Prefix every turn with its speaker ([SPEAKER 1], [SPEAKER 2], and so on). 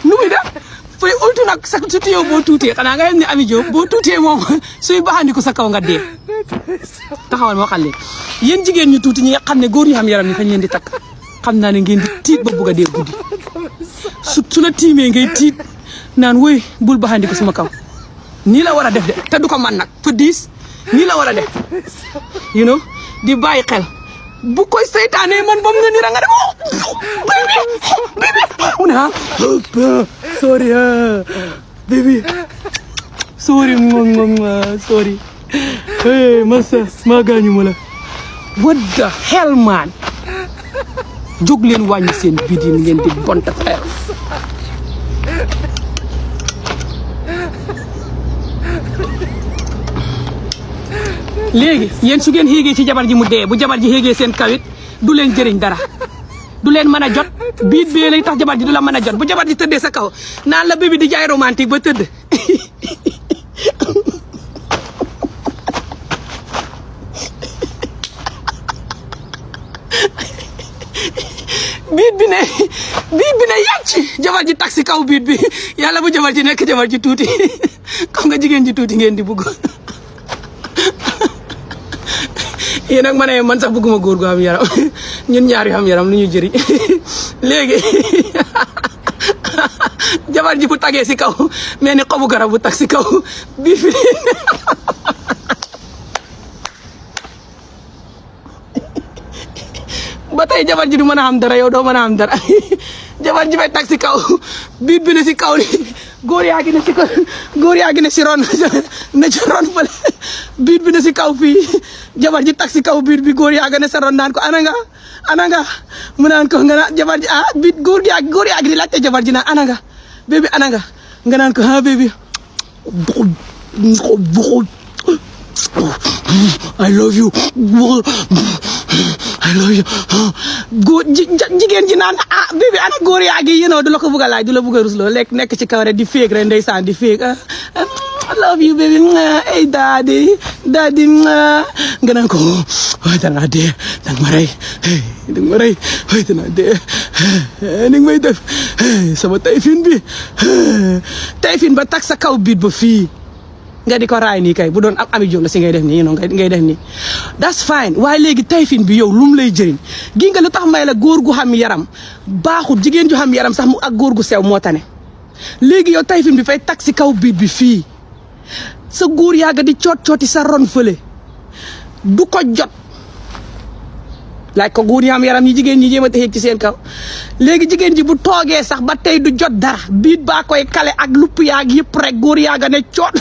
[SPEAKER 1] nu muy def fay ultu nag sa su yow boo tuutee xanaa nga yem ne Ami Diop boo tuutee moom suy baxandiku sa kaw nga dee taxawal moo xam leen yéen jigéen ñu tuuti ñi nga xam ne góor ñu xam yaram ni fañ leen di takk xam naa ne ngeen di tiit ba bugg a dee guddi su la tiimee ngay tiit naan woy bul baxandiku suma kaw nii la war a def de te du ko man nag fa diis nii la war a def you know di bàyyi xel bu koy seytaanee man ba mu ne nii rek nga def mu ne sorry baby sorry sorry hey masa maa gaañu ma la what the hell man jóg leen wàññi seen bidin ngeen di bonta xel léegi yéen su ngeen xéegee ci jabar ji mu dee bu jabar ji xéegee seen kawit du leen jëriñ dara du leen mën a jot biit bee lay tax jabar ji du la mën a jot bu jabar ji tëddee sa kaw naan la bébi di jaay romantique ba tëdd biit bi ne yàcc jabar ji tax si kaw biit bi yàlla bu jabar ji nekk jabar ji tuuti comme nga jigéen ji tuuti ngeen di bugg yéen nag ma ne man sax bëgguma góor gu am yaram ñun ñaar yu am yaram lu ñu jëriñ léegi jabar ji bu tagee si kaw mais ni xobu garab bu tag si kaw biir bi ba tey jabar ji du mën a am dara yow doo mën a am dara jabar ji fay tag si kaw biir bi ne si kaw li góor yaa ngi ne si góor yaa ngi ne si ron ne ci ron fële biir bi ne si kaw fii jabar ji tag si kaw biir bi góor yaa ngi ne sa ron naan ko ana nga mu naan ko nga naan jabar ji biir góor yaa ngi di laajte jabar ji naan ana nga bébi ana nga naan ko bébi I love you góor jigéen ji naan bébi ana góor yaa ngi yénoo du la ko bugg a laaj du la bugg a rusloo lekk nekk ci kaw rek di féeg rek ndeysaan di féeg I love you baby hey daddy nga naan ko danaa dee danga ma rey danga ma rey danaa dee ni nga may def sama tayfin bi tayfin ba tag sa kaw biit ba fii nga di ko raay nii kay bu doon am Ami Diop la si ngay def nii ngay def nii that's fine waaye léegi tayfin bi yow lu mu lay jëriñ gi nga lu tax may la góor gu xam yaram baaxul jigéen ju xam yaram sax mu ak góor gu sew moo tane léegi yow tayfin bi fay tag si kaw biit bi fii sa góor yàgga di cooti sa ron fële du ko jot laaj ko góor yi am yaram ñi jigéen ñi jéem a texeeg ci seen kaw léegi jigéen ji bu toogee sax ba tey du jot dara biit baa koy kale ak lupp yaag yëpp rek góor yàgga ne coot